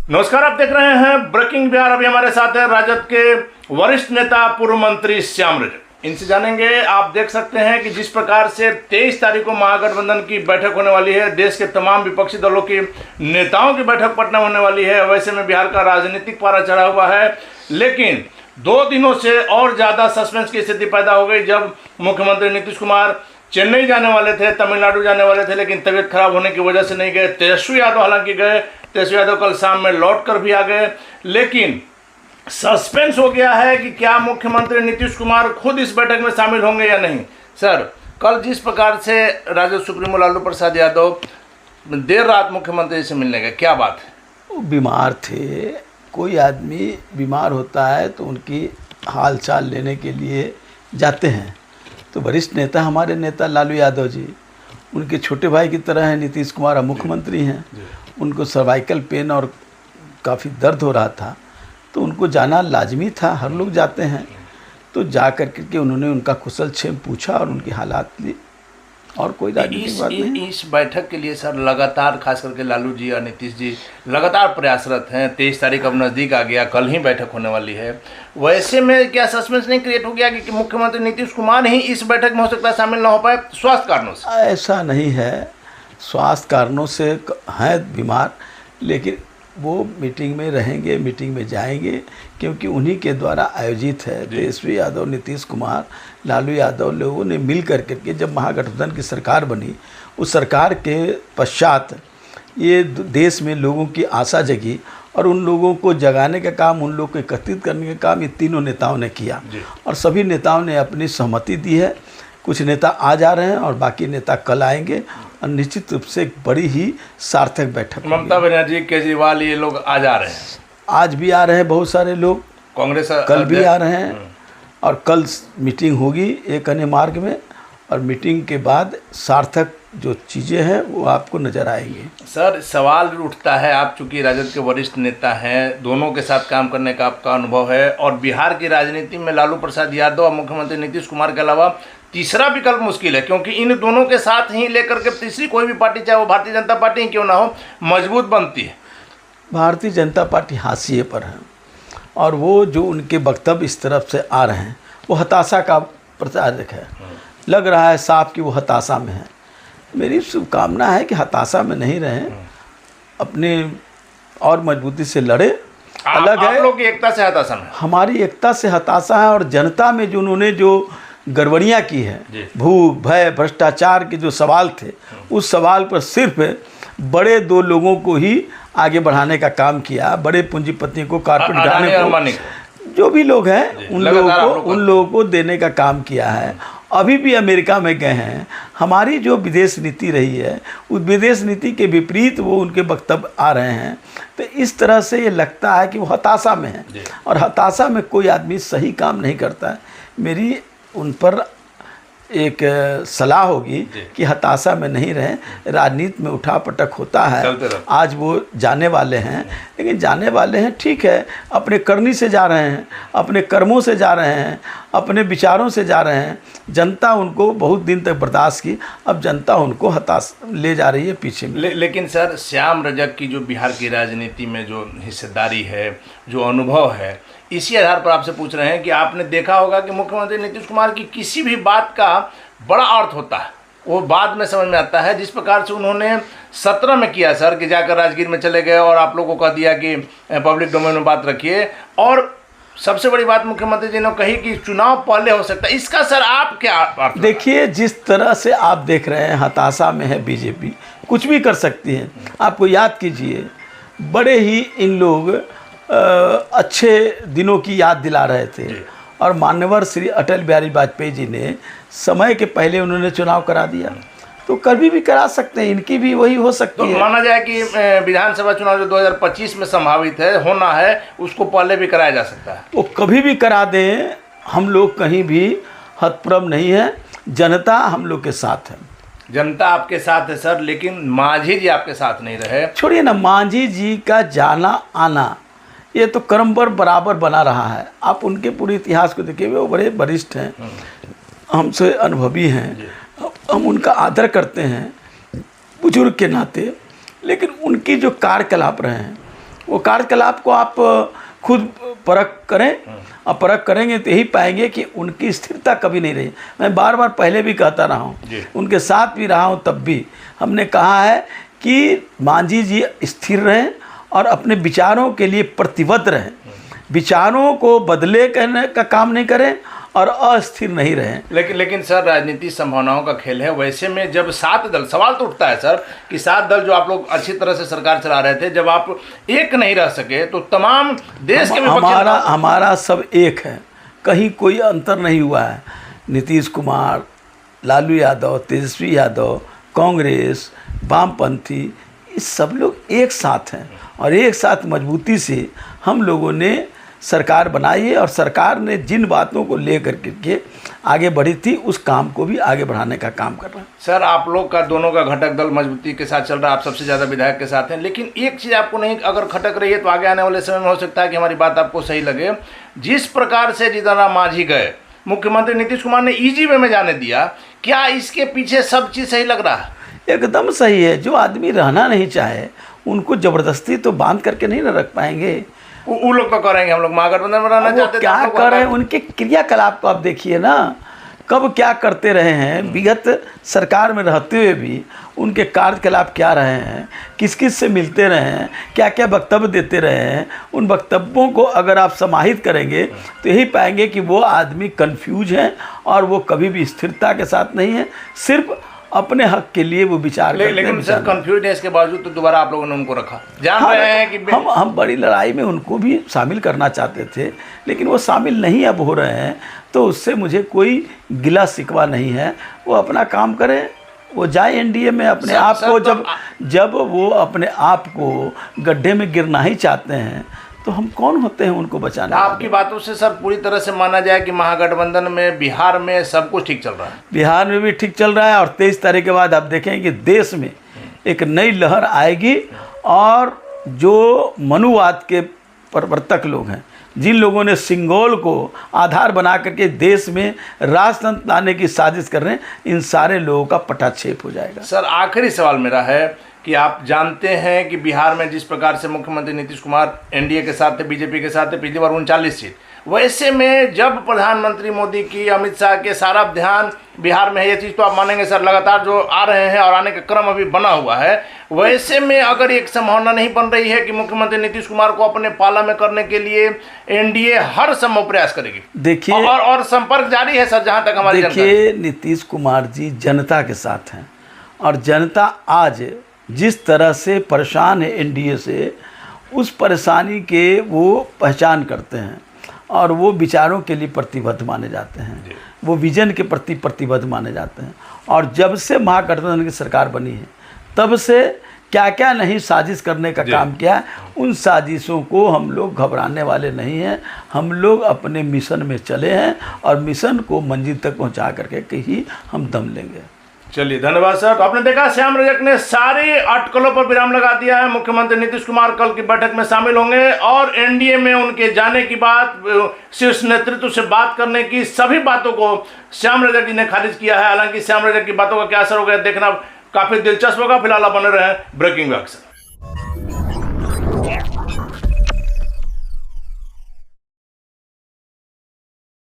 नमस्कार, आप देख रहे हैं ब्रेकिंग बिहार। अभी हमारे साथ है राजद के वरिष्ठ नेता पूर्व मंत्री श्याम रजक। इनसे जानेंगे। आप देख सकते हैं कि जिस प्रकार से 23 तारीख को महागठबंधन की बैठक होने वाली है, देश के तमाम विपक्षी दलों के नेताओं की बैठक पटना होने वाली है। वैसे में बिहार का राजनीतिक पारा चढ़ा हुआ है, लेकिन 2 दिनों से और ज़्यादा सस्पेंस की स्थिति पैदा हो गई जब मुख्यमंत्री नीतीश कुमार चेन्नई जाने वाले थे, तमिलनाडु जाने वाले थे, लेकिन तबीयत खराब होने की वजह से नहीं गए। तेजस्वी यादव हालांकि गए, तेजस्वी यादव कल शाम में लौट कर भी आ गए, लेकिन सस्पेंस हो गया है कि क्या मुख्यमंत्री नीतीश कुमार खुद इस बैठक में शामिल होंगे या नहीं। सर, कल जिस प्रकार से राजद सुप्रीमो लालू प्रसाद यादव देर रात मुख्यमंत्री से मिलने गए, क्या बात है? वो बीमार थे। कोई आदमी बीमार होता है तो उनकी हाल चाल लेने के लिए जाते हैं। तो वरिष्ठ नेता, हमारे नेता लालू यादव जी, उनके छोटे भाई की तरह हैं। नीतीश कुमार मुख्यमंत्री हैं, उनको सर्वाइकल पेन और काफ़ी दर्द हो रहा था, तो उनको जाना लाजमी था। हर लोग जाते हैं। तो जा कर के उन्होंने उनका कुशल क्षेम पूछा और उनकी हालात ली, और कोई राजनीतिक बात नहीं। इस बैठक के लिए सर लगातार, खास करके लालू जी और नीतीश जी लगातार प्रयासरत हैं। 23 तारीख अब नज़दीक आ गया, कल ही बैठक होने वाली है। वैसे में क्या सस्पेंस नहीं क्रिएट हो गया कि मुख्यमंत्री नीतीश कुमार ही इस बैठक में हो सकता है शामिल ना हो पाए स्वास्थ्य कारणों से? ऐसा नहीं है, स्वास्थ्य कारणों से हैं बीमार, लेकिन वो मीटिंग में रहेंगे, मीटिंग में जाएंगे, क्योंकि उन्हीं के द्वारा आयोजित है। तेजस्वी यादव, नीतीश कुमार, लालू यादव लोगों ने मिल करके जब महागठबंधन की सरकार बनी, उस सरकार के पश्चात ये देश में लोगों की आशा जगी, और उन लोगों को जगाने का काम, उन लोगों को एकत्रित करने का काम ये तीनों नेताओं ने किया, और सभी नेताओं ने अपनी सहमति दी है। कुछ नेता आज आ रहे हैं और बाकी नेता कल आएंगे, और निश्चित रूप से एक बड़ी ही सार्थक बैठक। ममता बनर्जी, केजरीवाल, ये लोग आज आ रहे हैं, आज भी आ रहे हैं बहुत सारे लोग, कांग्रेस कल भी आ रहे हैं, और कल मीटिंग होगी एक अन्य मार्ग में, और मीटिंग के बाद सार्थक जो चीज़ें हैं वो आपको नज़र आएंगी। सर, सवाल उठता है, आप चूंकि राजद के वरिष्ठ नेता हैं, दोनों के साथ काम करने का आपका अनुभव है, और बिहार की राजनीति में लालू प्रसाद यादव और मुख्यमंत्री नीतीश कुमार के अलावा तीसरा विकल्प मुश्किल है, क्योंकि इन दोनों के साथ ही लेकर के तीसरी कोई भी पार्टी, चाहे वो भारतीय जनता पार्टी ही क्यों ना हो, मजबूत बनती है। भारतीय जनता पार्टी हाशिए पर है, और वो जो उनके वक्तव्य इस तरफ से आ रहे हैं वो हताशा का प्रचारक है। लग रहा है साफ कि वो हताशा में है। मेरी शुभकामना है कि हताशा में नहीं रहें, अपने और मजबूती से लड़े। अलग है, आप लोग की एकता से हताशा में, हमारी एकता से हताशा है, और जनता में जो उन्होंने जो गड़बड़ियाँ की है, भूख, भय, भ्रष्टाचार के जो सवाल थे, उस सवाल पर सिर्फ बड़े 2 लोगों को ही आगे बढ़ाने का काम किया। बड़े पूंजीपतियों को, कारपेट डालने को, जो भी लोग हैं उन लोगों को देने का काम किया है। अभी भी अमेरिका में गए हैं। हमारी जो विदेश नीति रही है, उस विदेश नीति के विपरीत वो उनके वक्तव्य आ रहे हैं। तो इस तरह से ये लगता है कि वो हताशा में है, और हताशा में कोई आदमी सही काम नहीं करता है। मेरी उन पर एक सलाह होगी कि हताशा में नहीं रहें। राजनीति में उठापटक होता है, आज वो जाने वाले हैं, लेकिन जाने वाले हैं, ठीक है, अपने करनी से जा रहे हैं, अपने कर्मों से जा रहे हैं, अपने विचारों से जा रहे हैं। जनता उनको बहुत दिन तक बर्दाश्त की, अब जनता उनको हताश ले जा रही है पीछे में। लेकिन सर, श्याम रजक की जो बिहार की राजनीति में जो हिस्सेदारी है, जो अनुभव है, इसी आधार पर आपसे पूछ रहे हैं कि आपने देखा होगा कि मुख्यमंत्री नीतीश कुमार की किसी भी बात का बड़ा अर्थ होता है, वो बाद में समझ में आता है। जिस प्रकार से उन्होंने 17 में किया सर, कि जाकर राजगीर में चले गए और आप लोगों को कह दिया कि पब्लिक डोमेन में बात रखिए, और सबसे बड़ी बात मुख्यमंत्री जी ने कही कि चुनाव पहले हो सकता है। इसका सर आप क्या देखिए, जिस तरह से आप देख रहे हैं हताशा में है बीजेपी, कुछ भी कर सकती है। आपको याद कीजिए, बड़े ही इन लोग अच्छे दिनों की याद दिला रहे थे, और माननीय श्री अटल बिहारी वाजपेयी जी ने समय के पहले उन्होंने चुनाव करा दिया, तो कभी भी करा सकते हैं, इनकी भी वही हो सकती है। माना जाए कि विधानसभा चुनाव जो 2025 में संभावित है, होना है, उसको पहले भी कराया जा सकता है। वो कभी भी करा दें, हम लोग कहीं भी हतप्रभ नहीं है। जनता हम लोग के साथ है, जनता आपके साथ है सर, लेकिन मांझी जी आपके साथ नहीं रहे। छोड़िए ना, मांझी जी का जाना आना ये तो कर्म पर बराबर बना रहा है। आप उनके पूरे इतिहास को देखिए, वो बड़े वरिष्ठ हैं, हमसे अनुभवी हैं, हम उनका आदर करते हैं बुजुर्ग के नाते। लेकिन उनकी जो कार्यकलाप रहे हैं वो कार्यकलाप को आप खुद परख करें, और परख करेंगे तो यही पाएंगे कि उनकी स्थिरता कभी नहीं रही। मैं बार बार पहले भी कहता रहा हूँ, उनके साथ भी रहा हूँ, तब भी हमने कहा है कि मांझी जी स्थिर रहें और अपने विचारों के लिए प्रतिबद्ध रहें, विचारों को बदले करने का काम नहीं करें और अस्थिर नहीं रहें। लेकिन सर, राजनीति संभावनाओं का खेल है। वैसे में जब 7 दल, सवाल तो उठता है सर कि 7 दल जो आप लोग अच्छी तरह से सरकार चला रहे थे, जब आप एक नहीं रह सके तो तमाम देश के हमारा सब एक है, कहीं कोई अंतर नहीं हुआ है। नीतीश कुमार, लालू यादव, तेजस्वी यादव, कांग्रेस, वामपंथी, ये सब लोग एक साथ हैं और एक साथ मजबूती से हम लोगों ने सरकार बनाई है और सरकार ने जिन बातों को लेकर के आगे बढ़ी थी उस काम को भी आगे बढ़ाने का काम कर रहा है। सर, आप लोग का दोनों का घटक दल मजबूती के साथ चल रहा है, आप सबसे ज़्यादा विधायक के साथ हैं, लेकिन एक चीज़ आपको नहीं अगर खटक रही है तो आगे आने वाले समय में हो सकता है कि हमारी बात आपको सही लगे। जिस प्रकार से जीतन राम मांझी गए, मुख्यमंत्री नीतीश कुमार ने ईजी वे में जाने दिया, क्या इसके पीछे सब चीज़ सही लग रहा है? एकदम सही है। जो आदमी रहना नहीं चाहे उनको ज़बरदस्ती तो बांध करके नहीं रख पाएंगे। वो लोग तो करेंगे, हम लोग महागठबंधन में रहना चाहते, क्या कर रहे हैं, उनके क्रियाकलाप को आप देखिए ना, कब क्या करते रहे हैं, विगत सरकार में रहते हुए भी उनके कार्यकलाप क्या रहे हैं, किस किस से मिलते रहे हैं, क्या क्या वक्तव्य देते रहे हैं। उन वक्तव्यों को अगर आप समाहित करेंगे तो यही पाएंगे कि वो आदमी कन्फ्यूज हैं और वो कभी भी स्थिरता के साथ नहीं है, सिर्फ अपने हक के लिए वो विचार करते हैं। लेकिन सर, कन्फ्यूजनेस के बावजूद तो दोबारा आप लोगों ने उनको रखा, जान रहे हैं कि हम बड़ी लड़ाई में उनको भी शामिल करना चाहते थे, लेकिन वो शामिल नहीं अब हो रहे हैं, तो उससे मुझे कोई गिला शिकवा नहीं है। वो अपना काम करें, वो जाए एनडीए में, अपने आप को जब वो अपने आप को गड्ढे में गिरना ही चाहते हैं तो हम कौन होते हैं उनको बचाने? आपकी बातों से सर पूरी तरह से माना जाए कि महागठबंधन में बिहार में सब कुछ ठीक चल रहा है। बिहार में भी ठीक चल रहा है और 23 तारीख के बाद आप देखेंगे कि देश में एक नई लहर आएगी और जो मनुवाद के प्रवर्तक लोग हैं, जिन लोगों ने सिंगोल को आधार बना करके देश में राजतंत्र लाने की साजिश कर रहे हैं, इन सारे लोगों का पटाक्षेप हो जाएगा। सर, आखिरी सवाल मेरा है कि आप जानते हैं कि बिहार में जिस प्रकार से मुख्यमंत्री नीतीश कुमार एनडीए के साथ थे, बीजेपी के साथ थे, पिछली बार 39 सीट, वैसे में जब प्रधानमंत्री मोदी की, अमित शाह के सारा ध्यान बिहार में है, ये चीज़ तो आप मानेंगे सर, लगातार जो आ रहे हैं और आने का क्रम अभी बना हुआ है, वैसे में अगर एक संभावना नहीं बन रही है कि मुख्यमंत्री नीतीश कुमार को अपने पाला में करने के लिए एनडीए हर संभव प्रयास करेगी? देखिए, और संपर्क जारी है सर, जहाँ तक हमारी देखिए, नीतीश कुमार जी जनता के साथ हैं और जनता आज जिस तरह से परेशान है एनडीए से, उस परेशानी के वो पहचान करते हैं और वो विचारों के लिए प्रतिबद्ध माने जाते हैं, वो विजन के प्रति प्रतिबद्ध माने जाते हैं। और जब से महागठबंधन की सरकार बनी है तब से क्या क्या नहीं साजिश करने का काम किया है, उन साजिशों को हम लोग घबराने वाले नहीं हैं। हम लोग अपने मिशन में चले हैं और मिशन को मंजिल तक पहुंचा करके ही हम दम लेंगे। चलिए, धन्यवाद सर। तो आपने देखा, श्याम रजक ने सारे अटकलों पर विराम लगा दिया है। मुख्यमंत्री नीतीश कुमार कल की बैठक में शामिल होंगे और एनडीए में उनके जाने की बात, शीर्ष नेतृत्व से बात करने की सभी बातों को श्याम रजक जी ने खारिज किया है। हालांकि श्याम रजक की बातों का क्या असर होगा देखना काफी दिलचस्प होगा। फिलहाल आप बने रहे ब्रेकिंग वक्त।